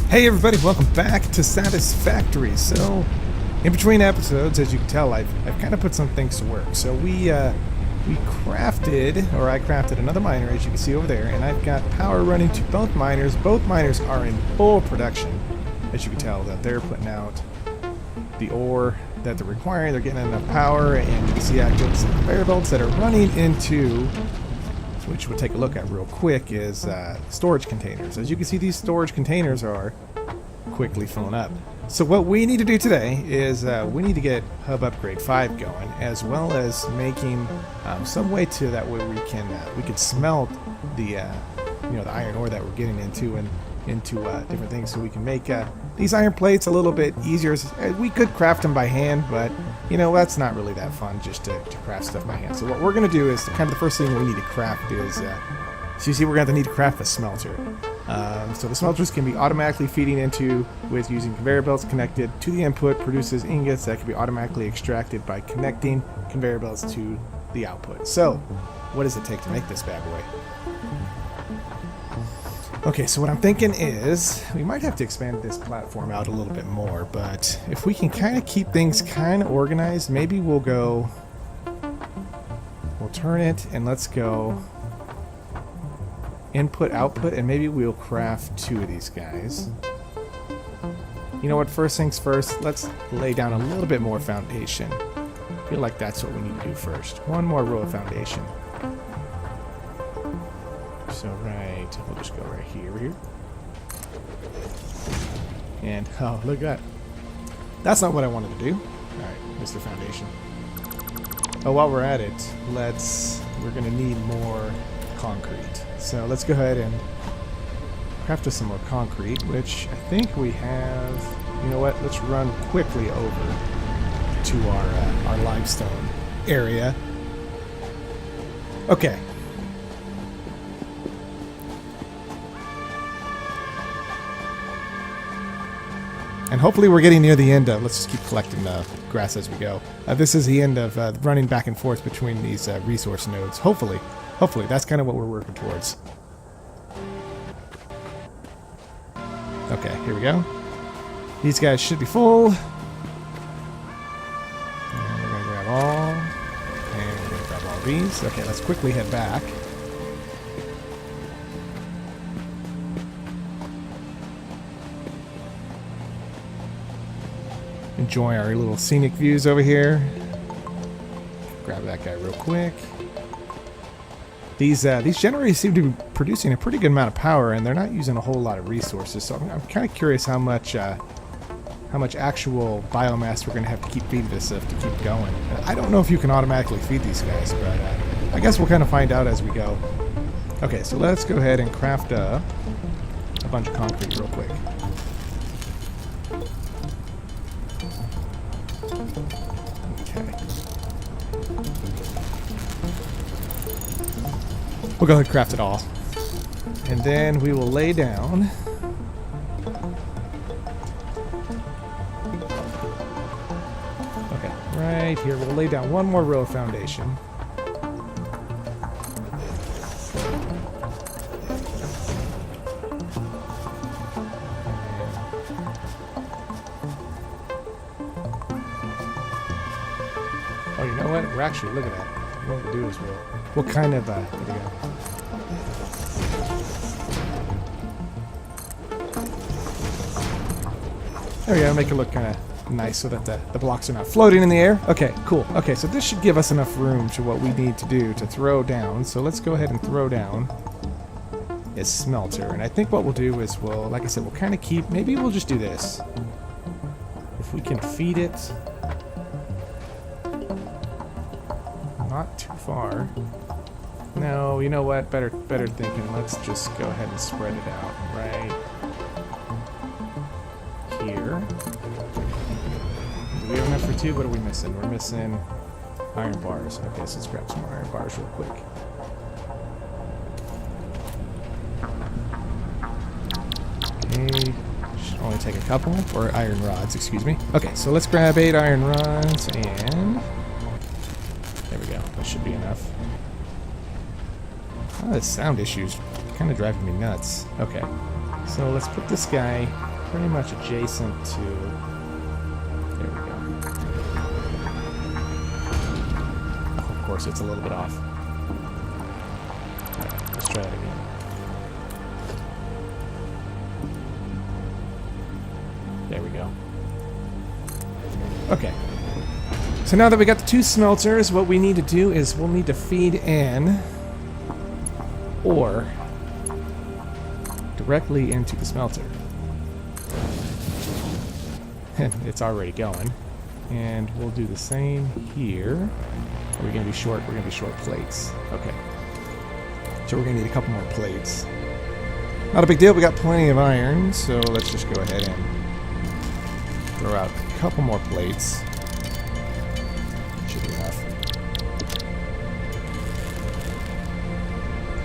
Hey everybody, welcome back to Satisfactory. So, in between episodes, as you can tell, I've kind of put some things to work. So I crafted another miner, as you can see over there, and I've got power running to both miners. Both miners are in full production, as you can tell, that they're putting out the ore that they're requiring. They're getting enough power, and you can see I've got some conveyor belts that are running into, which we'll take a look at real quick, is storage containers. As you can see, these storage containers are quickly filling up. So what we need to do today is we need to get Hub Upgrade 5 going, as well as making some way to that way we can smelt the the iron ore that we're getting into different things, so we can make these iron plates a little bit easier. We could craft them by hand, but that's not really that fun, just to craft stuff by hand. So what we're going to do is kind of the first thing we need to craft is so you see we're going to need to craft a smelter. So the smelters can be automatically feeding into with using conveyor belts connected to the input, produces ingots that can be automatically extracted by connecting conveyor belts to the output. So what does it take to make this bad boy? Okay, so what I'm thinking is we might have to expand this platform out a little bit more, but if we can kind of keep things kind of organized, maybe we'll turn it and let's go input, output, and maybe we'll craft 2 of these guys. You know what, first things first, let's lay down a little bit more foundation. I feel like that's what we need to do first. One more row of foundation. So we'll just go right here. And, oh, look at that. That's not what I wanted to do. Alright, Mr. Foundation. Oh, while we're at it, we're going to need more concrete. So let's go ahead and craft us some more concrete, which I think we have. You know what? Let's run quickly over to our limestone area. Okay. And hopefully we're getting near the end of, let's just keep collecting grass as we go. This is the end of running back and forth between these resource nodes. Hopefully, that's kind of what we're working towards. Okay, here we go. These guys should be full. And we're going to grab all. And we're going to grab all these. Okay, let's quickly head back. Enjoy our little scenic views over here. Grab that guy real quick. These generators seem to be producing a pretty good amount of power, and they're not using a whole lot of resources. So I'm kind of curious how much actual biomass we're going to have to keep feeding this stuff to keep going. I don't know if you can automatically feed these guys, but I guess we'll kind of find out as we go. Okay, so let's go ahead and craft a bunch of concrete real quick. We'll go ahead and craft it all. And then we will lay down. Okay, right here. We'll lay down one more row of foundation. Oh, you know what? We're actually, look at that. What we'll do is we'll kind of, there we go. There we go, make it look kind of nice so that the blocks are not floating in the air. Okay, cool. Okay, so this should give us enough room to what we need to do to throw down. So let's go ahead and throw down a smelter. And I think what we'll do is like I said, we'll kind of keep, maybe we'll just do this. If we can feed it not too far. No, you know what? Better thinking. Let's just go ahead and spread it out right here. Do we have enough for 2? What are we missing? We're missing iron bars. Okay, so let's grab some more iron bars real quick. Okay, Only take a couple, or iron rods, excuse me. Okay, so let's grab 8 iron rods, and there we go. That should be enough. Oh, this sound issue's kind of driving me nuts. Okay, so let's put this guy pretty much adjacent to... There we go. Oh, of course, it's a little bit off. All right, let's try it again. There we go. Okay. So now that we got the 2 smelters, what we need to do is we'll need to feed in ore directly into the smelter. And it's already going. And we'll do the same here. Are we going to be short? We're going to be short plates. Okay. So we're going to need a couple more plates. Not a big deal. We got plenty of iron, so let's just go ahead and throw out a couple more plates. Should be enough.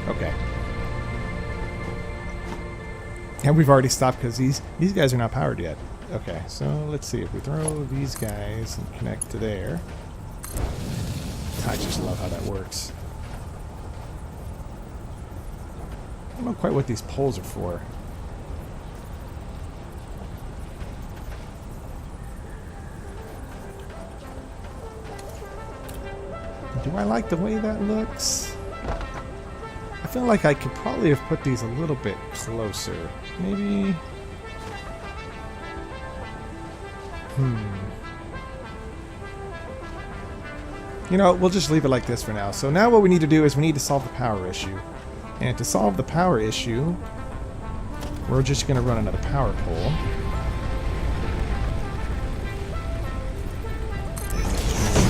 Okay. And we've already stopped because these guys are not powered yet. Okay, so let's see if we throw these guys and connect to there. I just love how that works. I don't know quite what these poles are for. Do I like the way that looks? I feel like I could probably have put these a little bit closer. Maybe... You know, we'll just leave it like this for now. So now what we need to do is we need to solve the power issue. And to solve the power issue, we're just going to run another power pole.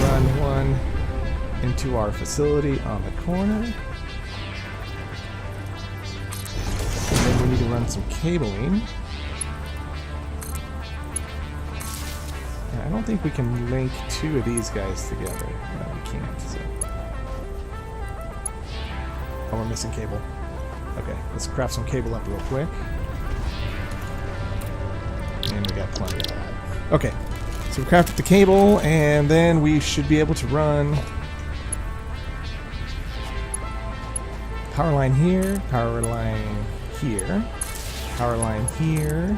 Run one into our facility on the corner. And then we need to run some cabling. And I don't think we can link 2 of these guys together. No, we can't. So. Oh, we're missing cable. Okay, let's craft some cable up real quick. And we got plenty of that. Okay, so we crafted the cable, and then we should be able to run power line here, power line here, power line here,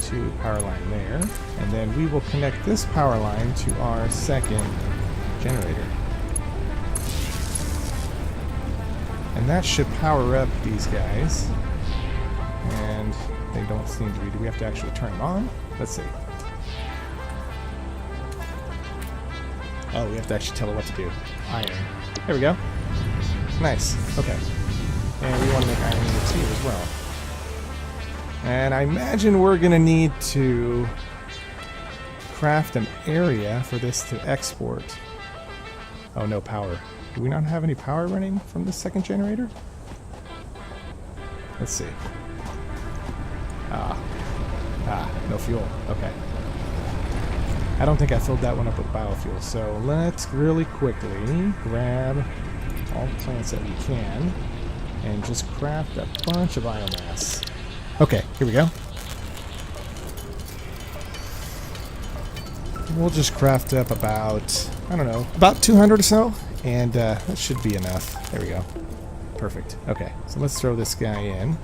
to power line there, and then we will connect this power line to our second generator. And that should power up these guys. And they don't seem to be. Do we have to actually turn them on? Let's see. Oh, we have to actually tell it what to do. Iron. There we go. Nice. Okay. And we want to make iron ingots here as well. And I imagine we're going to need to craft an area for this to export. Oh, no power. Do we not have any power running from the second generator? Let's see. No fuel. Okay. I don't think I filled that one up with biofuel, so let's really quickly grab all the plants that we can and just craft a bunch of biomass. Okay, here we go. We'll just craft up about, I don't know, about 200 or so, and that should be enough. There we go. Perfect. Okay, so let's throw this guy in.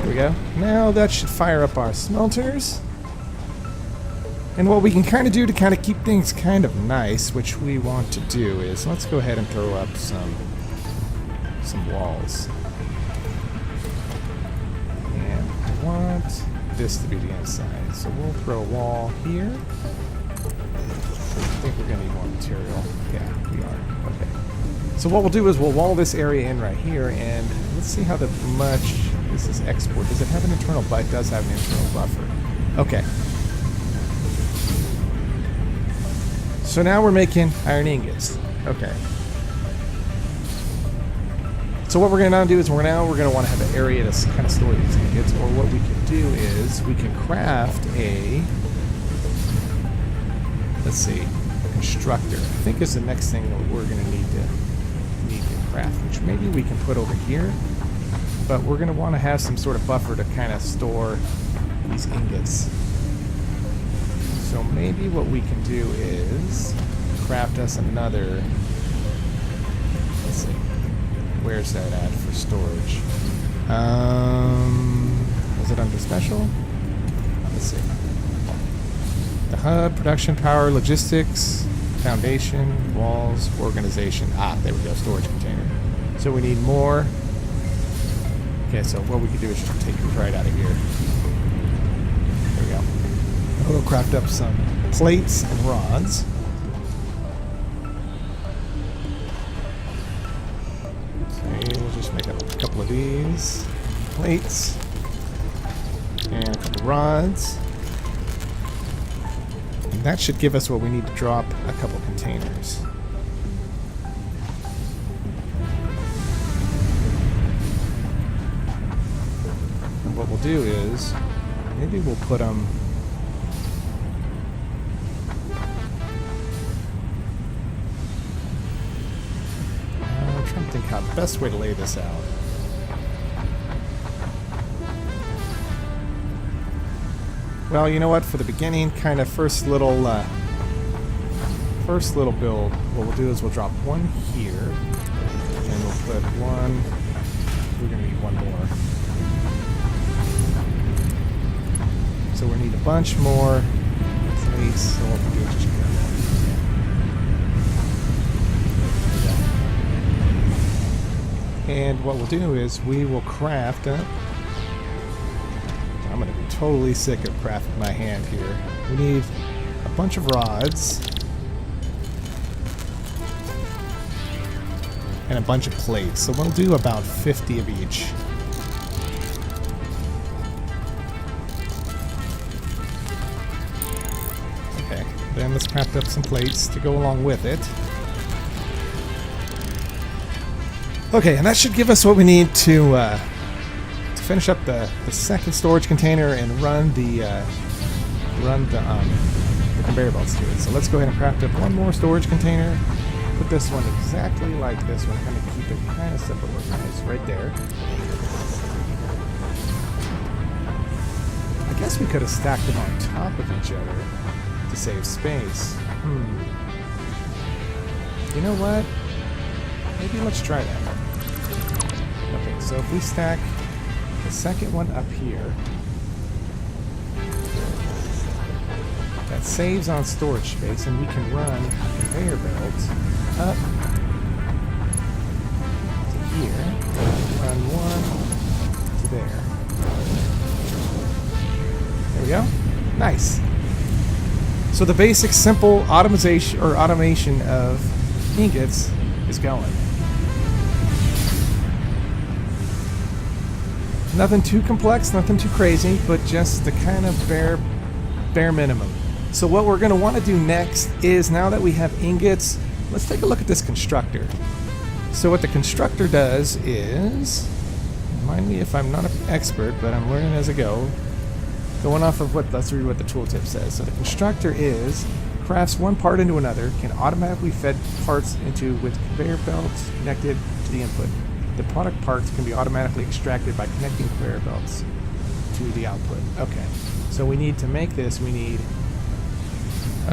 There we go. Now that should fire up our smelters. And what we can kind of do to kind of keep things kind of nice, which we want to do, is let's go ahead and throw up some walls. And I want this to be the inside, so we'll throw a wall here. I think we're going to need more material. Yeah, we are. Okay. So what we'll do is we'll wall this area in right here, and let's see how much this is export. Does it have an internal buffer? It does have an internal buffer. Okay. So now we're making iron ingots. Okay. So what we're going to now do is we're going to want to have an area to kind of store these ingots, or what we can do is we can craft a, let's see, a constructor. I think is the next thing that we're going to need to craft, which maybe we can put over here. But we're going to want to have some sort of buffer to kind of store these ingots. So maybe what we can do is craft us another. Let's see. Where's that at for storage? Was it under special? Let's see. The HUD, production power, logistics, foundation, walls, organization. Ah, there we go, storage container. So we need more. Okay, so what we could do is just take it right out of here. There we go. We'll craft up some plates and rods. Okay, we'll just make up a couple of these plates and a couple of rods. And that should give us what we need to drop a couple containers. And what we'll do is, maybe we'll put them... I'm trying to think how the best way to lay this out. Well, you know what? For the beginning, kind of first little build, what we'll do is we'll drop one here, and we'll put one. We're gonna need one more, so we need a bunch more plates. So what we'll do is just grab one. And what we'll do is we will craft up. I'm going to be totally sick of crafting my hand here. We need a bunch of rods and a bunch of plates. So we'll do about 50 of each. Okay, then let's craft up some plates to go along with it. Okay, and that should give us what we need to finish up the second storage container and run the conveyor belts to it. So let's go ahead and craft up one more storage container. Put this one exactly like this one. Kind of keep it kind of simple organized right there. I guess we could have stacked them on top of each other to save space. You know what? Maybe let's try that. Okay, so if we stack the second one up here, that saves on storage space, and we can run conveyor belts up to here, run one to there. There we go. Nice. So the basic simple automation of ingots is going. Nothing too complex, nothing too crazy, but just the kind of bare minimum. So what we're going to want to do next is, now that we have ingots, let's take a look at this constructor. So what the constructor does is, remind me if I'm not an expert, but I'm learning as I go. Going off of let's read what the tooltip says. So the constructor crafts one part into another, can automatically fed parts into with conveyor belts connected to the input. The product parts can be automatically extracted by connecting conveyor belts to the output. Okay, so we need to make this, we need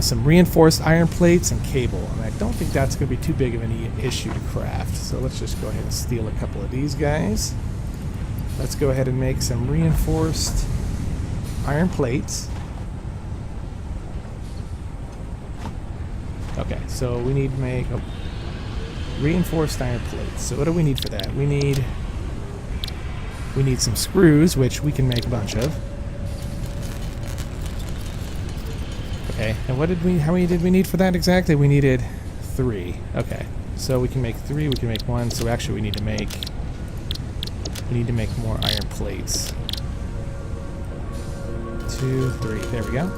some reinforced iron plates and cable. And I don't think that's going to be too big of an issue to craft. So let's just go ahead and steal a couple of these guys. Let's go ahead and make some reinforced iron plates. Okay, so we need to make reinforced iron plates. So what do we need for that? We need some screws, which we can make a bunch of. Okay, and how many did we need for that exactly? We needed 3. Okay, so we can make 3, we can make 1, so actually we need to make more iron plates. 2, 3, there we go.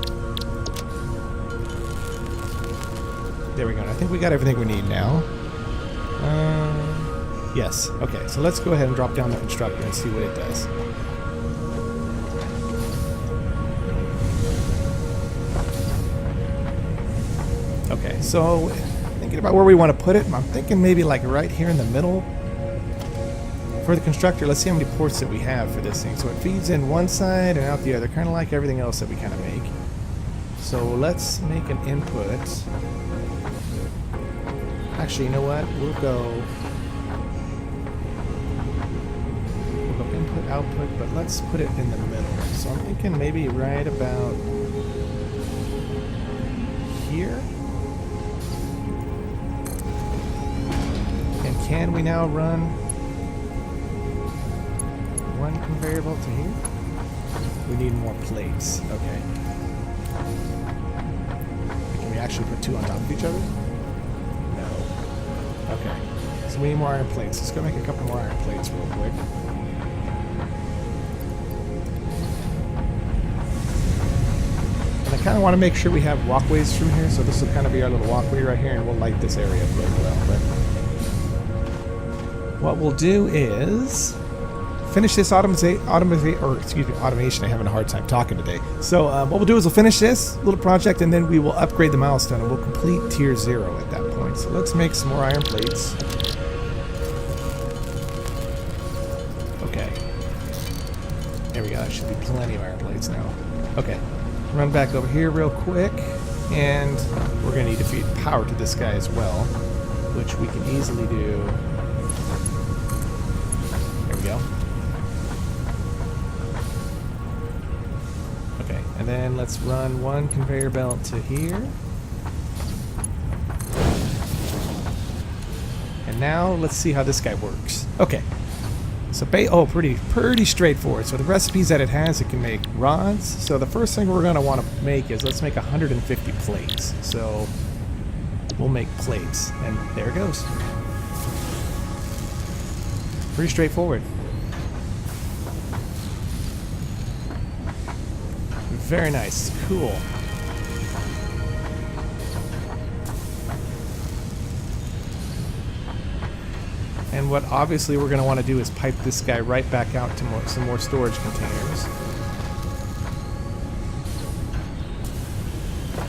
There we go, and I think we got everything we need now. Yes. Okay, so let's go ahead and drop down the constructor and see what it does. Okay, so I think thinking about where we want to put it. I'm thinking maybe like right here in the middle. For the constructor, let's see how many ports that we have for this thing. So it feeds in one side and out the other, kind of like everything else that we kind of make. So let's make an input. Actually, you know what? We'll go input, output, but let's put it in the middle. So I'm thinking maybe right about here. And can we now run one conveyor belt to here? We need more plates. Okay. Can we actually put two on top of each other? No. Okay. So we need more iron plates. Let's go make a couple more iron plates real quick. And I kind of want to make sure we have walkways through here, so this will kind of be our little walkway right here, and we'll light this area up really well. But what we'll do is finish this automation. I'm having a hard time talking today. So what we'll do is we'll finish this little project, and then we will upgrade the milestone, and we'll complete tier 0 at that point. So let's make some more iron plates. Okay. There we go. That should be plenty of iron plates now. Okay. Run back over here real quick, and we're going to need to feed power to this guy as well, which we can easily do. There we go. Okay, and then let's run one conveyor belt to here. And now let's see how this guy works. Okay. So, pretty straightforward. So the recipes that it has, it can make rods. So the first thing we're going to want to make is let's make 150 plates. So we'll make plates, and there it goes. Pretty straightforward. Very nice. Cool. And what obviously we're going to want to do is pipe this guy right back out to some more storage containers.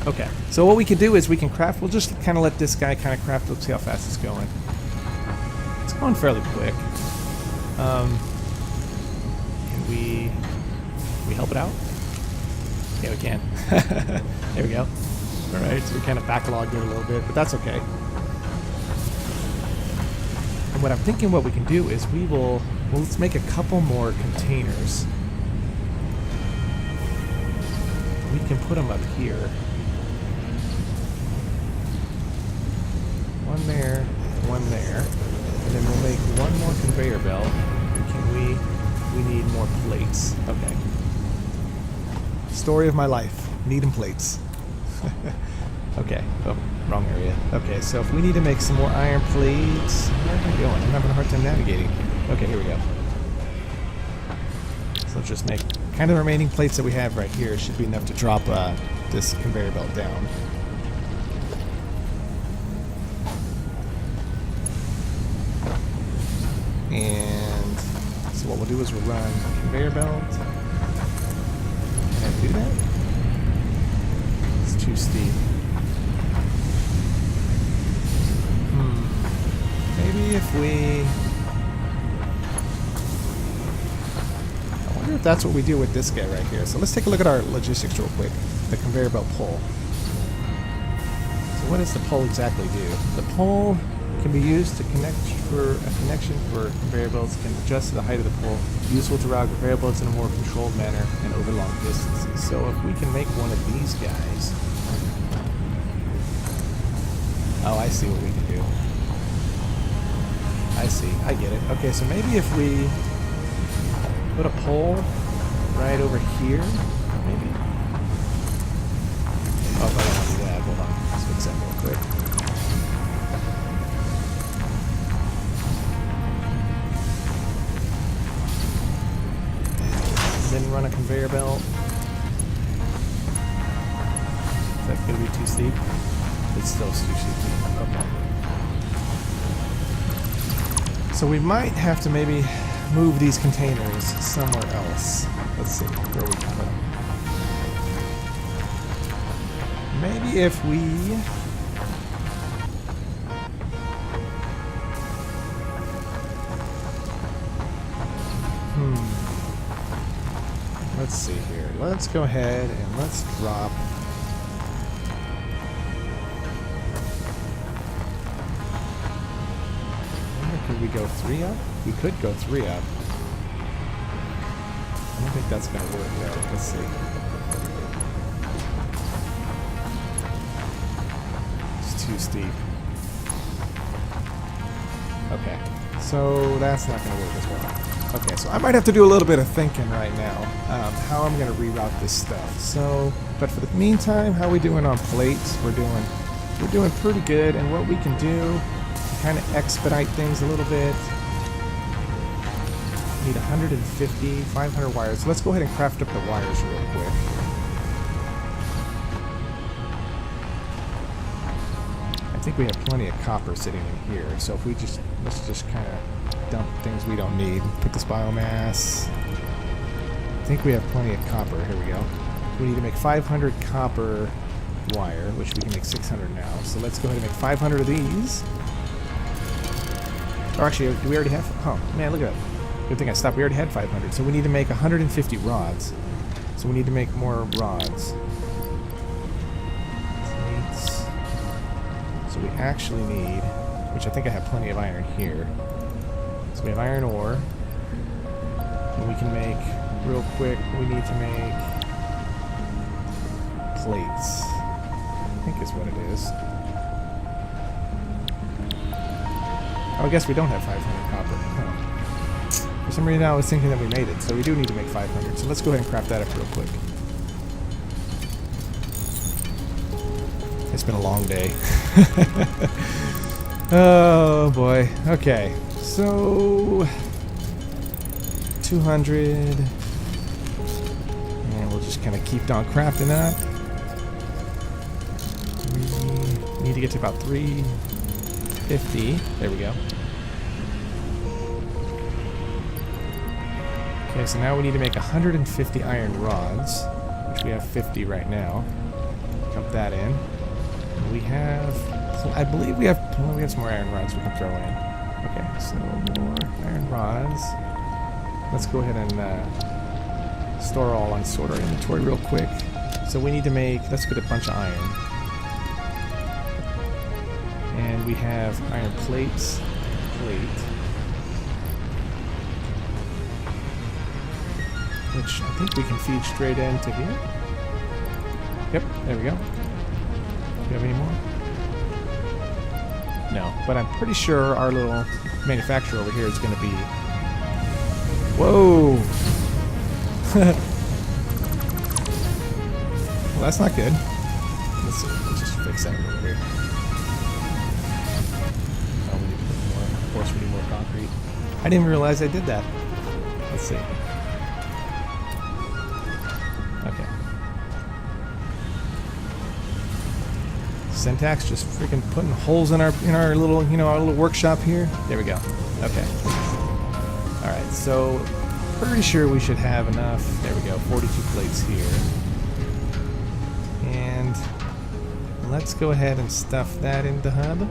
Okay, so what we can do is we can craft. We'll just kind of let this guy kind of craft. Let's see how fast it's going. It's going fairly quick. Can we help it out? Yeah, we can. There we go. All right, so we kind of backlogged it a little bit, but that's okay. And what I'm thinking what we can do is let's make a couple more containers. We can put them up here. One there, one there. And then we'll make one more conveyor belt. And we need more plates. Okay. Story of my life. Needing plates. Okay. Oh, wrong area. Okay, so if we need to make some more iron plates... Where am I going? I'm having a hard time navigating. Okay, here we go. So let's just make... kind of the remaining plates that we have right here should be enough to drop this conveyor belt down. And so what we'll do is we'll run conveyor belt. Can I do that? It's too steep. Maybe if we... I wonder if that's what we do with this guy right here. So let's take a look at our logistics real quick. The conveyor belt pole. So what does the pole exactly do? The pole can be used to connect for a connection for conveyor belts, can adjust to the height of the pole, useful to route conveyor belts in a more controlled manner and over long distances. So if we can make one of these guys... Oh, I see what we can do. I see. I get it. Okay, so maybe if we put a pole right over here, maybe. Oh, if I don't want to do that, hold on. Let's fix that real quick. And then run a conveyor belt. Is that going to be too steep? It's still too steep. Okay. So we might have to maybe move these containers somewhere else. Let's see where we can put them. Maybe if we Let's see here. Let's go ahead and let's drop. Could we go 3 up? We could go 3 up. I don't think that's going to work though. Let's see. It's too steep. Okay. So that's not going to work as well. Okay, so I might have to do a little bit of thinking right now. How I'm going to reroute this stuff. So, but for the meantime, how are we doing on plates? We're doing pretty good, and what we can do to kind of expedite things a little bit. Need 150, 500 wires. So let's go ahead and craft up the wires real quick. I think we have plenty of copper sitting in here. So if we let's just kind of dump things we don't need. Put this biomass. I think we have plenty of copper. Here we go. We need to make 500 copper wire, which we can make 600 now. So let's go ahead and make 500 of these. Or actually, do we already have? Oh man, look at that. Good thing I stopped. We already had 500. So we need to make 150 rods. So we need to make more rods. Plates. So we actually need, which I think I have plenty of iron here. So we have iron ore. And we can make, real quick, we need to make plates. I think is what it is. Oh, I guess we don't have 500 copper. Oh. For some reason I was thinking that we made it, so we do need to make 500. So let's go ahead and craft that up real quick. It's been a long day. Oh boy. Okay. So 200. And we'll just kind of keep on crafting up. We need to get to about 350. There we go. Okay, so now we need to make 150 iron rods, which we have 50 right now. Dump that in. And we have, I believe we have some more iron rods we can throw in. Okay, so more iron rods. Let's go ahead and store all on sort our inventory real quick. So we need to make, let's get a bunch of iron. And we have iron plates, which I think we can feed straight into here. Yep, there we go. Do you have any more? No, but I'm pretty sure our little manufacturer over here is going to be... Whoa! Well, that's not good. Let's see, let's just fix that over here. Oh, we need to put more. Of course, we need more concrete. I didn't realize I did that. Let's see. Okay. Syntax just freaking putting holes in our little our little workshop here. There we go. Okay. All right. So pretty sure we should have enough. There we go. 42 plates here. And let's go ahead and stuff that in the hub.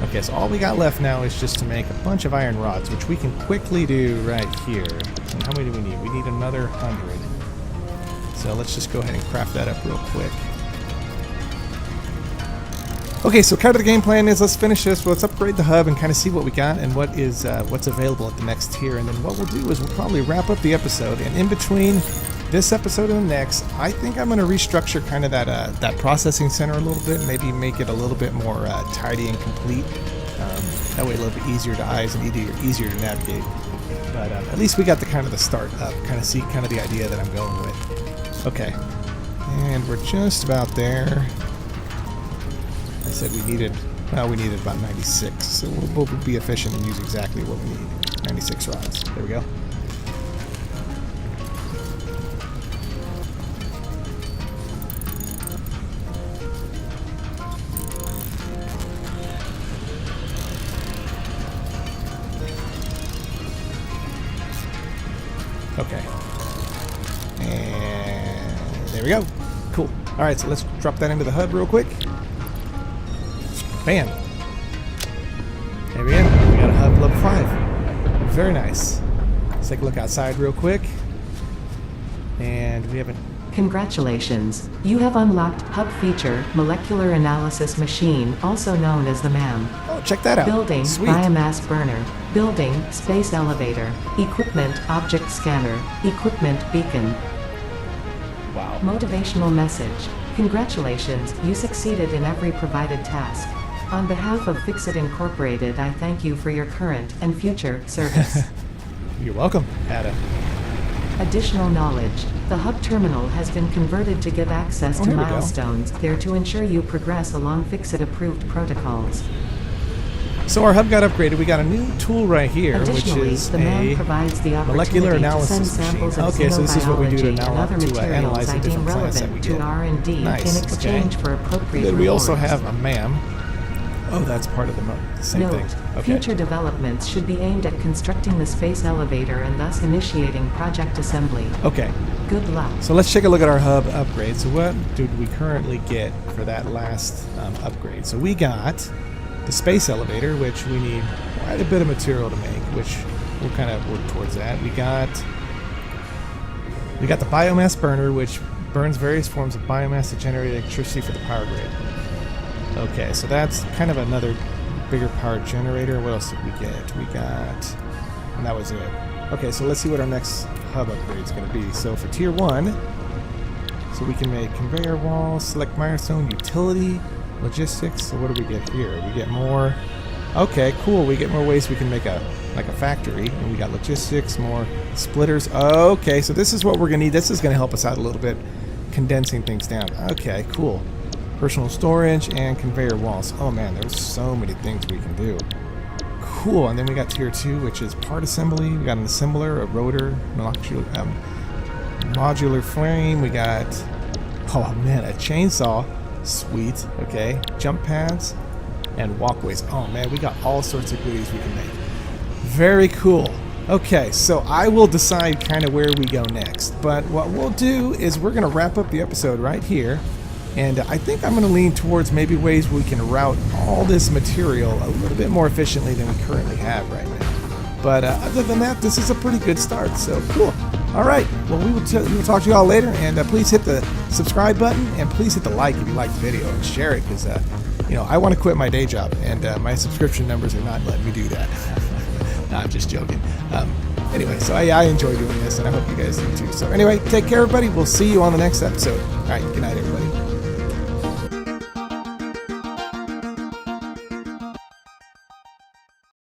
Okay, so all we got left now is just to make a bunch of iron rods, which we can quickly do right here. And how many do we need? We need another 100. So let's just go ahead and craft that up real quick. Okay, so kind of the game plan is let's finish this. Let's upgrade the hub and kind of see what we got and what is what's available at the next tier. And then what we'll do is we'll probably wrap up the episode. And in between this episode and the next, I think I'm going to restructure kind of that processing center a little bit. Maybe make it a little bit more tidy and complete. That way a little bit easier to eyes and easier to navigate. But at least we got the kind of the start up. Kind of see kind of the idea that I'm going with. Okay. And we're just about there. I said we needed about 96, so we'll be efficient and use exactly what we need. 96 rods. There we go. Okay. And there we go. Cool. All right, so let's drop that into the hub real quick. Bam. There we go. We got a hub level 5. Very nice. Let's take a look outside real quick. And we haven't... Congratulations, you have unlocked Hub Feature, Molecular Analysis Machine, also known as the MAM. Oh, check that out. Building, Sweet. Biomass Burner. Building, Space Elevator. Equipment, Object Scanner. Equipment, Beacon. Wow. Motivational message. Congratulations, you succeeded in every provided task. On behalf of FICSIT Incorporated, I thank you for your current and future service. You're welcome, Ada. Additional knowledge. The hub terminal has been converted to give access to here we go. milestones there to ensure you progress along FICSIT-approved protocols. So our hub got upgraded. We got a new tool right here, which Additionally, is the a MAM provides the molecular opportunity to send analysis machine. samples of Okay, so this is what we do to, xenobiology and other analyze materials the I deem different plants that we relevant get. to R&D Nice, in exchange okay. for appropriate Good. We also rewards. have a MAM. Oh, that's part of the same Note, thing. Okay. future developments should be aimed at constructing the space elevator and thus initiating project assembly. Okay. Good luck. So let's take a look at our hub upgrade. So what did we currently get for that last upgrade? So we got the space elevator, which we need quite a bit of material to make, which we'll kind of work towards that. We got the biomass burner, which burns various forms of biomass to generate electricity for the power grid. Okay, so that's kind of another bigger power generator. What else did we get? We got, and that was it. Okay, so let's see what our next hub upgrade is going to be. So for tier 1, so we can make conveyor walls, select milestone, utility, logistics. So what do we get here? We get more. Okay, cool. We get more ways we can make a factory, and we got logistics, more splitters. Okay, so this is what we're going to need. This is going to help us out a little bit, condensing things down. Okay, cool. Personal storage and conveyor walls. Oh man, there's so many things we can do. Cool. And then we got tier 2, which is part assembly. We got an assembler, a rotor, modular frame. We got, oh man, a chainsaw. Sweet. Okay. Jump pads and walkways. Oh man, we got all sorts of goodies we can make. Very cool. Okay, so I will decide kind of where we go next. But what we'll do is we're going to wrap up the episode right here. And I think I'm going to lean towards maybe ways we can route all this material a little bit more efficiently than we currently have right now. But other than that, this is a pretty good start. So cool. All right. Well, we will talk to you all later. And please hit the subscribe button. And please hit the like if you like the video. And share it because, I want to quit my day job. And my subscription numbers are not letting me do that. No, I'm just joking. Anyway, so I enjoy doing this. And I hope you guys do too. So anyway, take care, everybody. We'll see you on the next episode. All right. Good night, everybody.